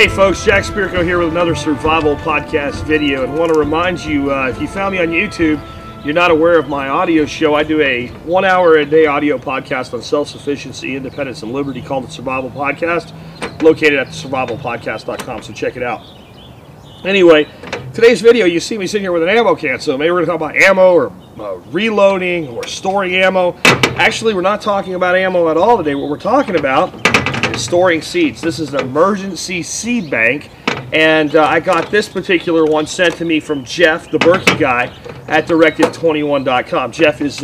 Hey folks, Jack Spirko here with another survival podcast video, and want to remind you, if you found me on YouTube, you're not aware of my audio show. I do a 1 hour a day audio podcast on self-sufficiency, independence, and liberty called the Survival Podcast, located at survivalpodcast.com, so check it out. Anyway, today's video, you see me sitting here with an ammo can, so maybe we're going to talk about ammo or reloading or storing ammo. Actually, we're not talking about ammo at all today. What we're talking about is storing seeds. This is an emergency seed bank, and I got this particular one sent to me from Jeff, the Berkey guy, at Directive21.com. Jeff is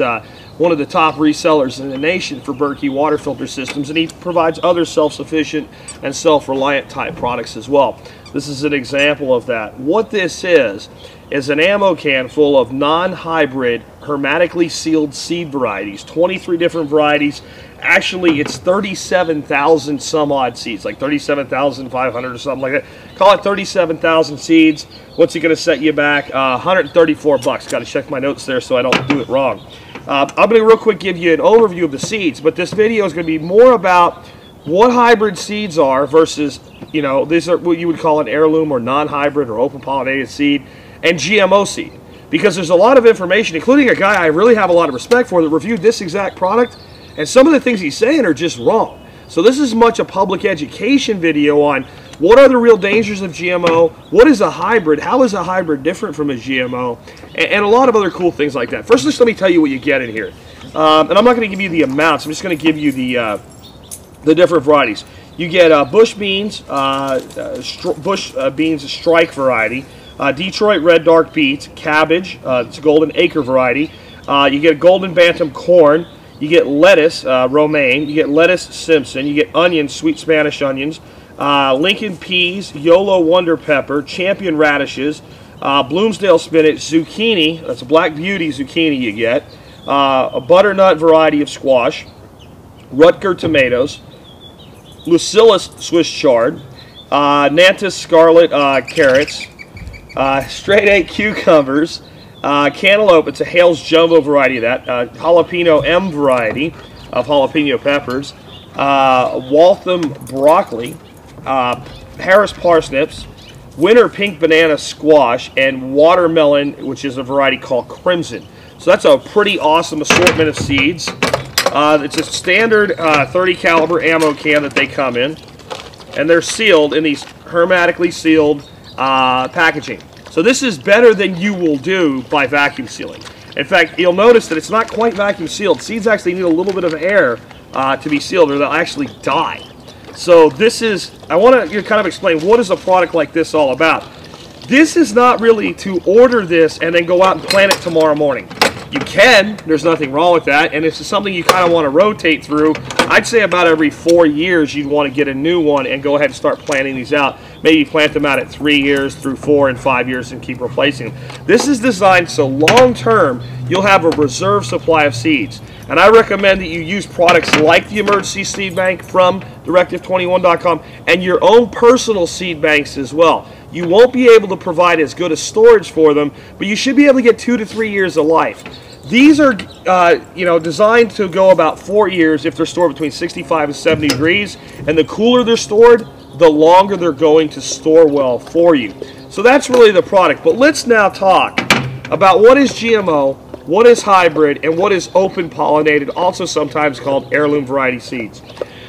one of the top resellers in the nation for Berkey water filter systems, and he provides other self-sufficient and self-reliant type products as well. This is an example of that. What this is an ammo can full of non-hybrid, hermetically sealed seed varieties, 23 different varieties. Actually, it's 37,000 some odd seeds, like 37,500 or something like that. Call it 37,000 seeds. What's it going to set you back? 134 bucks. Got to check my notes there so I don't do it wrong. I'm going to real quick give you an overview of the seeds, but this video is going to be more about what hybrid seeds are versus, you know, these are what you would call an heirloom or non-hybrid or open pollinated seed, and GMO seed. Because there's a lot of information, including a guy I really have a lot of respect for, that reviewed this exact product, and some of the things he's saying are just wrong. So this is much a public education video on what are the real dangers of GMO, what is a hybrid, how is a hybrid different from a GMO, and a lot of other cool things like that. First, just let me tell you what you get in here. And I'm not going to give you the amounts, I'm just going to give you the different varieties. You get bush beans, beans strike variety, Detroit red dark beets, cabbage, it's a golden acre variety. You get golden bantam corn. You get lettuce, romaine. You get lettuce, Simpson. You get onions, sweet Spanish onions. Lincoln peas, Yolo wonder pepper, champion radishes, Bloomsdale spinach, zucchini. That's a black beauty zucchini you get. A butternut variety of squash. Rutger tomatoes. Lucillus Swiss chard. Nantes Scarlet carrots. Straight 8 cucumbers. Cantaloupe, it's a Hale's jumbo variety of that. Jalapeno M variety of jalapeno peppers. Waltham broccoli. Harris parsnips. Winter pink banana squash. And watermelon, which is a variety called Crimson. So that's a pretty awesome assortment of seeds. It's a standard 30 caliber ammo can that they come in. And they're sealed in these hermetically sealed packaging. So this is better than you will do by vacuum sealing. In fact, you'll notice that it's not quite vacuum sealed. Seeds actually need a little bit of air to be sealed, or they'll actually die. So this is, I want to kind of explain what is a product like this all about. This is not really to order this and then go out and plant it tomorrow morning. You can, there's nothing wrong with that, and it's something you kind of want to rotate through. I'd say about every 4 years you'd want to get a new one and go ahead and start planting these out. Maybe plant them out at 3 years through 4 and 5 years and keep replacing them. This is designed so long term you'll have a reserve supply of seeds. And I recommend that you use products like the Emergency Seed Bank from Directive21.com and your own personal seed banks as well. You won't be able to provide as good a storage for them, but you should be able to get 2 to 3 years of life. These are designed to go about 4 years if they're stored between 65 and 70 degrees, and the cooler they're stored, the longer they're going to store well for you. So that's really the product. But let's now talk about what is GMO, what is hybrid, and what is open pollinated, also sometimes called heirloom variety seeds.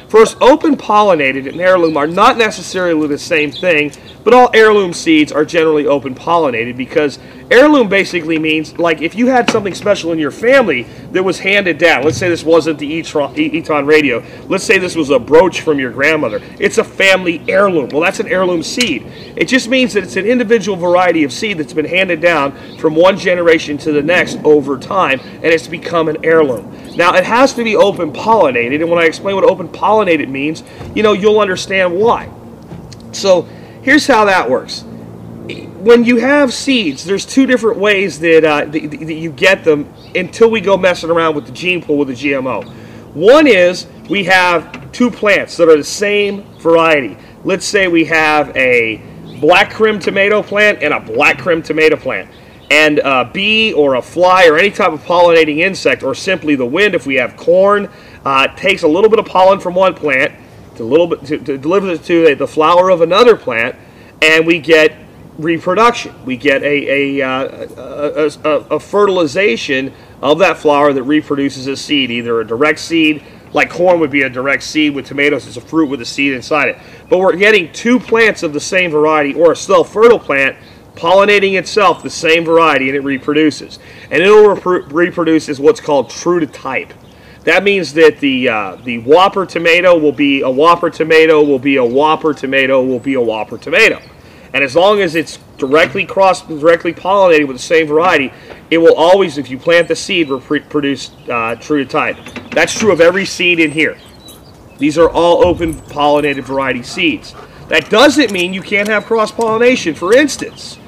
First, open pollinated and heirloom are not necessarily the same thing, but all heirloom seeds are generally open pollinated, because heirloom basically means, like, if you had something special in your family that was handed down, let's say this wasn't the Eton radio, let's say this was a brooch from your grandmother, it's a family heirloom. Well, that's an heirloom seed. It just means that it's an individual variety of seed that's been handed down from one generation to the next over time, and it's become an heirloom. Now, it has to be open pollinated, and when I explain what open pollinated means, you'll understand why. So here's how that works. When you have seeds, there's 2 different ways that you get them until we go messing around with the gene pool with the GMO. One is we have 2 plants that are the same variety. Let's say we have a black crim tomato plant and a black crim tomato plant. And a bee or a fly or any type of pollinating insect, or simply the wind, if we have corn, takes a little bit of pollen from one plant, to deliver it to the flower of another plant, and we get reproduction. We get a fertilization of that flower that reproduces a seed, either a direct seed, like corn would be a direct seed. With tomatoes, it's a fruit with a seed inside it. But we're getting two plants of the same variety, or a self-fertile plant pollinating itself, the same variety, and it reproduces. And it will reproduce as what's called true to type. That means that the Whopper tomato will be a Whopper tomato, will be a Whopper tomato, will be a Whopper tomato. And as long as it's directly pollinated with the same variety, it will always, if you plant the seed, produce true to type. That's true of every seed in here. These are all open pollinated variety seeds. That doesn't mean you can't have cross-pollination. For instance,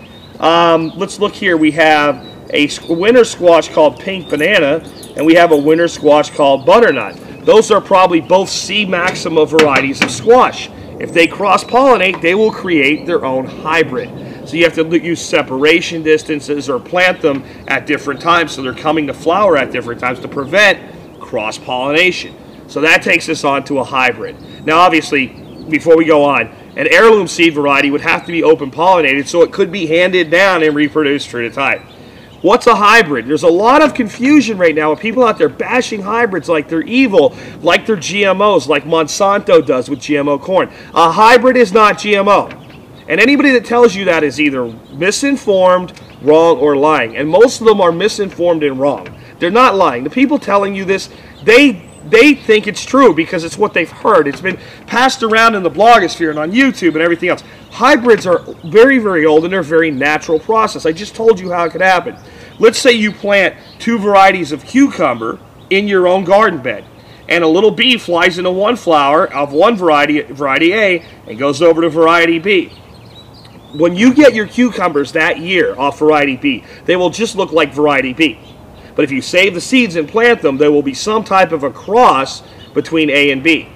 let's look here. We have a winter squash called pink banana, and we have a winter squash called butternut. Those are probably both C. maxima varieties of squash. If they cross-pollinate, they will create their own hybrid. So you have to use separation distances or plant them at different times so they're coming to flower at different times to prevent cross-pollination. So that takes us on to a hybrid. Now obviously, before we go on, an heirloom seed variety would have to be open-pollinated so it could be handed down and reproduced true to type. What's a hybrid? There's a lot of confusion right now with people out there bashing hybrids like they're evil, like they're GMOs, like Monsanto does with GMO corn. A hybrid is not GMO. And anybody that tells you that is either misinformed, wrong, or lying. And most of them are misinformed and wrong. They're not lying. The people telling you this, they think it's true because it's what they've heard. It's been passed around in the blogosphere and on YouTube and everything else. Hybrids are very, very old, and they're a very natural process. I just told you how it could happen. Let's say you plant two varieties of cucumber in your own garden bed, and a little bee flies into one flower of one variety A, and goes over to variety B. When you get your cucumbers that year off variety B, they will just look like variety B. But if you save the seeds and plant them, there will be some type of a cross between A and B.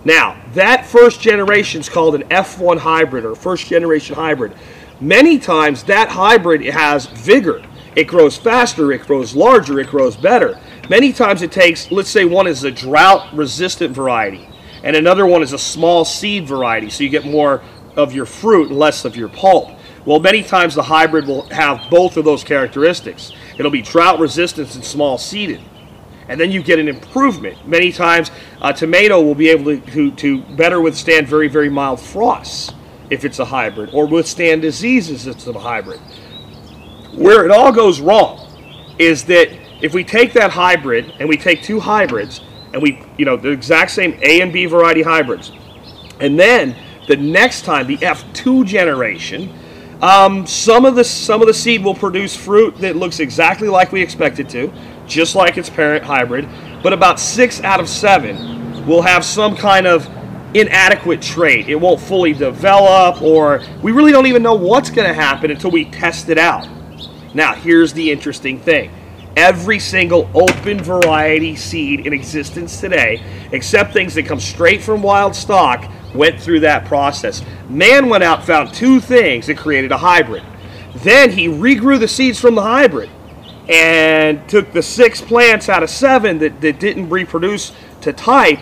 Now, that first generation is called an F1 hybrid, or first generation hybrid. Many times that hybrid has vigor. It grows faster, it grows larger, it grows better. Many times it takes, let's say one is a drought-resistant variety, and another one is a small seed variety, so you get more of your fruit and less of your pulp. Well, many times the hybrid will have both of those characteristics. It'll be drought resistant and small seeded. And then you get an improvement. Many times a tomato will be able to better withstand very, very mild frosts if it's a hybrid, or withstand diseases if it's a hybrid. Where it all goes wrong is that if we take that hybrid and we take two hybrids and we, the exact same A and B variety hybrids, and then the next time, the F2 generation, some of the seed will produce fruit that looks exactly like we expect it to, just like its parent hybrid, but about 6 out of 7 will have some kind of inadequate trait. It won't fully develop, or we really don't even know what's going to happen until we test it out. Now, here's the interesting thing. Every single open variety seed in existence today, except things that come straight from wild stock, went through that process. Man went out, found two things, and created a hybrid. Then he regrew the seeds from the hybrid and took the 6 plants out of 7 that didn't reproduce to type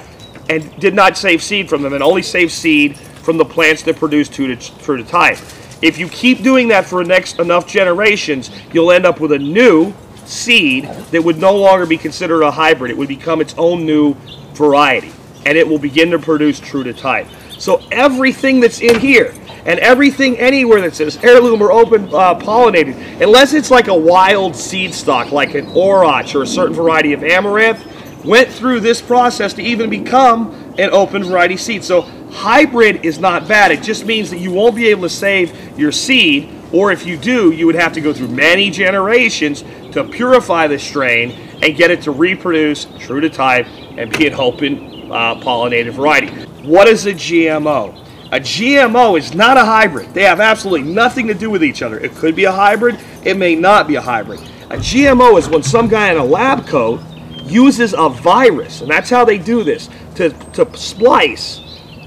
and did not save seed from them, and only saved seed from the plants that produce true to type. If you keep doing that for enough generations, you'll end up with a new seed that would no longer be considered a hybrid. It would become its own new variety, and it will begin to produce true to type. So everything that's in here, and everything anywhere that says heirloom or open pollinated, unless it's like a wild seed stock, like an orach or a certain variety of amaranth, went through this process to even become an open variety seed. So hybrid is not bad. It just means that you won't be able to save your seed, or if you do, you would have to go through many generations to purify the strain and get it to reproduce true to type and be an open pollinated variety. What is a GMO? A GMO is not a hybrid. They have absolutely nothing to do with each other. It could be a hybrid, it may not be a hybrid. A GMO is when some guy in a lab coat uses a virus, and that's how they do this, to splice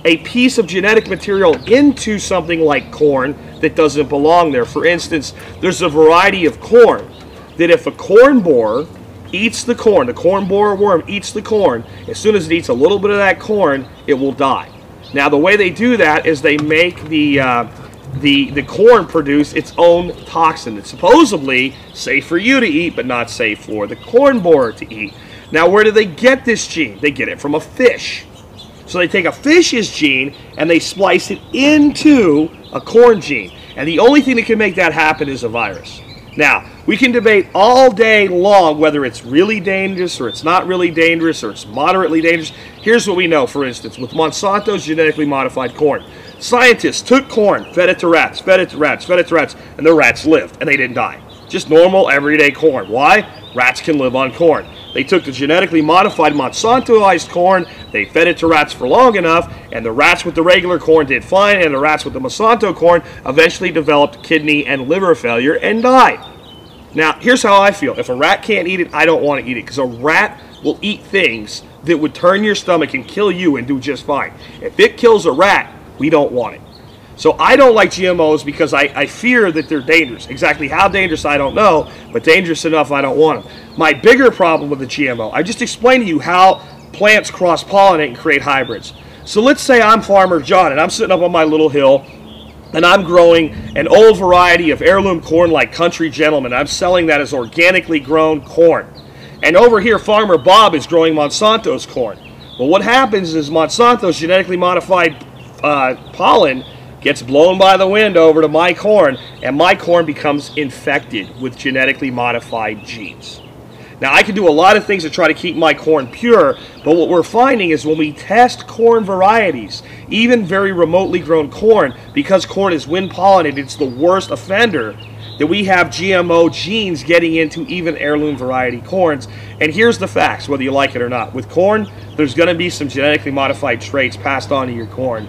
a piece of genetic material into something like corn that doesn't belong there. For instance, there's a variety of corn that if a corn borer eats the corn borer worm eats the corn, as soon as it eats a little bit of that corn, it will die. Now, the way they do that is they make the corn produce its own toxin. It's supposedly safe for you to eat, but not safe for the corn borer to eat. Now, where do they get this gene? They get it from a fish. So they take a fish's gene and they splice it into a corn gene. And the only thing that can make that happen is a virus. Now, we can debate all day long whether it's really dangerous or it's not really dangerous or it's moderately dangerous. Here's what we know, for instance, with Monsanto's genetically modified corn. Scientists took corn, fed it to rats, fed it to rats, fed it to rats, and the rats lived, and they didn't die. Just normal, everyday corn. Why? Rats can live on corn. They took the genetically modified Monsantoized corn, they fed it to rats for long enough, and the rats with the regular corn did fine, and the rats with the Monsanto corn eventually developed kidney and liver failure and died. Now, here's how I feel. If a rat can't eat it, I don't want to eat it, because a rat will eat things that would turn your stomach and kill you and do just fine. If it kills a rat, we don't want it. So I don't like GMOs because I fear that they're dangerous. Exactly how dangerous, I don't know, but dangerous enough, I don't want them. My bigger problem with the GMO, I just explained to you how plants cross-pollinate and create hybrids. So let's say I'm Farmer John, and I'm sitting up on my little hill, and I'm growing an old variety of heirloom corn like Country Gentleman. I'm selling that as organically grown corn. And over here, Farmer Bob is growing Monsanto's corn. Well, what happens is Monsanto's genetically modified pollen gets blown by the wind over to my corn, and my corn becomes infected with genetically modified genes. Now, I can do a lot of things to try to keep my corn pure, but what we're finding is when we test corn varieties, even very remotely grown corn, because corn is wind pollinated, it's the worst offender, that we have GMO genes getting into even heirloom variety corns. And here's the facts, whether you like it or not. With corn, there's going to be some genetically modified traits passed on to your corn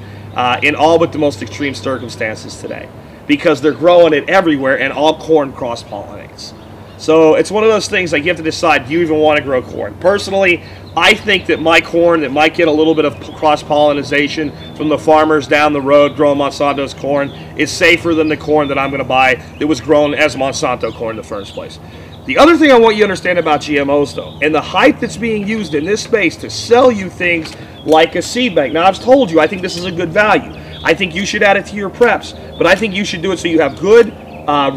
in all but the most extreme circumstances today, because they're growing it everywhere and all corn cross-pollinates. So it's one of those things, like, you have to decide, do you even want to grow corn? Personally, I think that my corn that might get a little bit of cross-pollination from the farmers down the road growing Monsanto's corn is safer than the corn that I'm going to buy that was grown as Monsanto corn in the first place. The other thing I want you to understand about GMOs, though, and the hype that's being used in this space to sell you things like a seed bank. Now, I've told you, I think this is a good value. I think you should add it to your preps, but I think you should do it so you have good,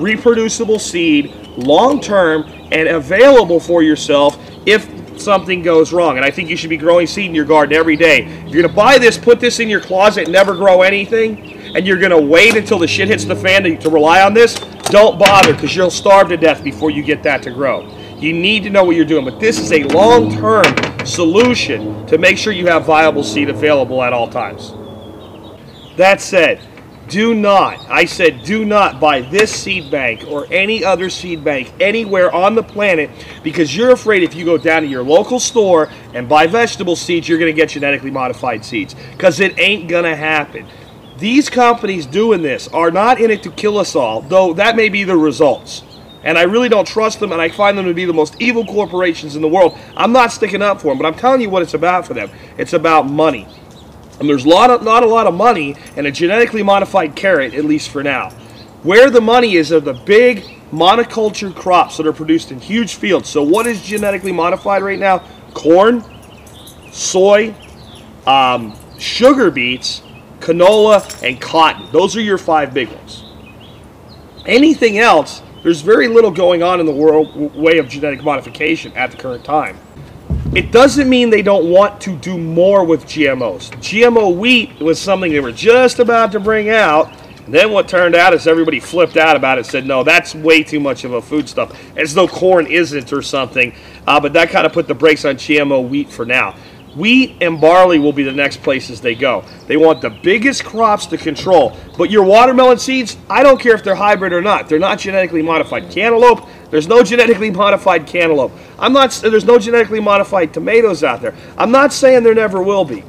reproducible seed, long-term, and available for yourself if something goes wrong. And I think you should be growing seed in your garden every day. If you're going to buy this, put this in your closet, never grow anything, and you're going to wait until the shit hits the fan to rely on this, don't bother, because you'll starve to death before you get that to grow. You need to know what you're doing, but this is a long-term solution to make sure you have viable seed available at all times. That said, do not, I said do not buy this seed bank or any other seed bank anywhere on the planet, because you're afraid if you go down to your local store and buy vegetable seeds, you're going to get genetically modified seeds, because it ain't going to happen. These companies doing this are not in it to kill us all, though that may be the results. And I really don't trust them, and I find them to be the most evil corporations in the world. I'm not sticking up for them, but I'm telling you what it's about for them. It's about money. And there's not a lot of money in a genetically modified carrot, at least for now. Where the money is are the big monoculture crops that are produced in huge fields. So what is genetically modified right now? Corn, soy, sugar beets, canola, and cotton. Those are your 5 big ones. Anything else, there's very little going on in the world way of genetic modification at the current time. It doesn't mean they don't want to do more with GMOs. GMO wheat was something they were just about to bring out. And then what turned out is everybody flipped out about it, said, no, that's way too much of a foodstuff, as though corn isn't or something. But that kind of put the brakes on GMO wheat for now. Wheat and barley will be the next places they go. They want the biggest crops to control. But your watermelon seeds, I don't care if they're hybrid or not. They're not genetically modified. Cantaloupe, there's no genetically modified cantaloupe. There's no genetically modified tomatoes out there. I'm not saying there never will be.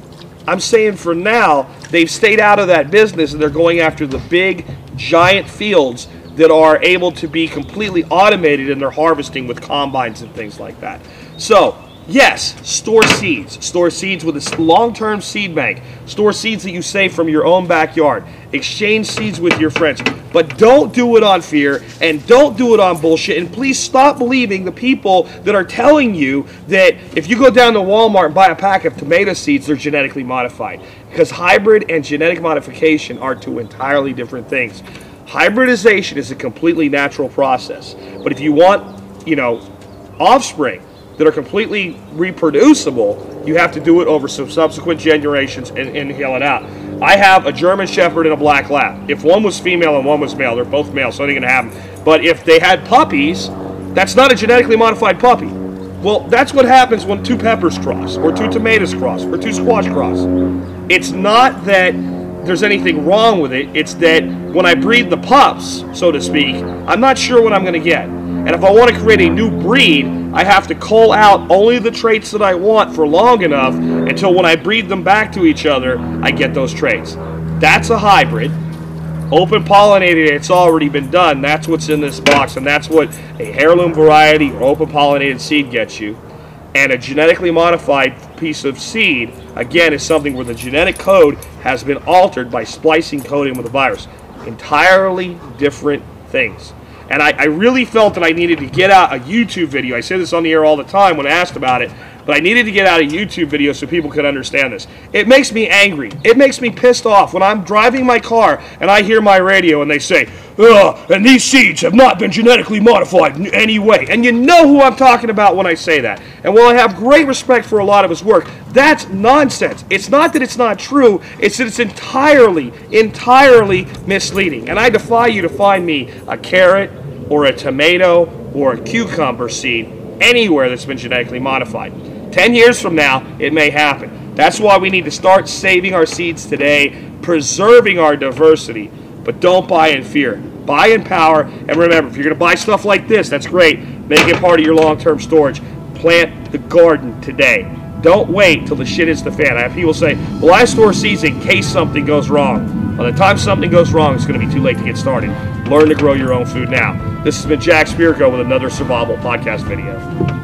I'm saying for now, they've stayed out of that business, and they're going after the big, giant fields that are able to be completely automated in their harvesting with combines and things like that. So, yes, store seeds. Store seeds with a long-term seed bank. Store seeds that you save from your own backyard. Exchange seeds with your friends. But don't do it on fear, and don't do it on bullshit. And please stop believing the people that are telling you that if you go down to Walmart and buy a pack of tomato seeds, they're genetically modified. Because hybrid and genetic modification are two entirely different things. Hybridization is a completely natural process. But if you want, offspring that are completely reproducible, you have to do it over some subsequent generations and inhale it out. I have a German Shepherd and a Black Lab. If one was female and one was male, they're both male, so anything can happen. But if they had puppies, that's not a genetically modified puppy. Well, that's what happens when two peppers cross, or two tomatoes cross, or two squash cross. It's not that there's anything wrong with it, it's that when I breed the pups, so to speak, I'm not sure what I'm going to get. And if I want to create a new breed, I have to cull out only the traits that I want for long enough until when I breed them back to each other, I get those traits. That's a hybrid. Open pollinated, it's already been done. That's what's in this box, and that's what a heirloom variety or open pollinated seed gets you. And a genetically modified piece of seed, again, is something where the genetic code has been altered by splicing coding with a virus. Entirely different things. And I really felt that I needed to get out a YouTube video. I say this on the air all the time when asked about it, but I needed to get out a YouTube video so people could understand this. It makes me angry. It makes me pissed off when I'm driving my car and I hear my radio and they say, "Ugh, and these seeds have not been genetically modified in any way." And you know who I'm talking about when I say that. And while I have great respect for a lot of his work, that's nonsense. It's not that it's not true, it's that it's entirely misleading. And I defy you to find me a carrot or a tomato or a cucumber seed anywhere that's been genetically modified. 10 years from now, it may happen. That's why we need to start saving our seeds today, preserving our diversity, but don't buy in fear. Buy in power, and remember, if you're going to buy stuff like this, that's great. Make it part of your long-term storage. Plant the garden today. Don't wait till the shit hits the fan. I have people say, well, I store seeds in case something goes wrong. By the time something goes wrong, it's going to be too late to get started. Learn to grow your own food now. This has been Jack Spirko with another Survival Podcast video.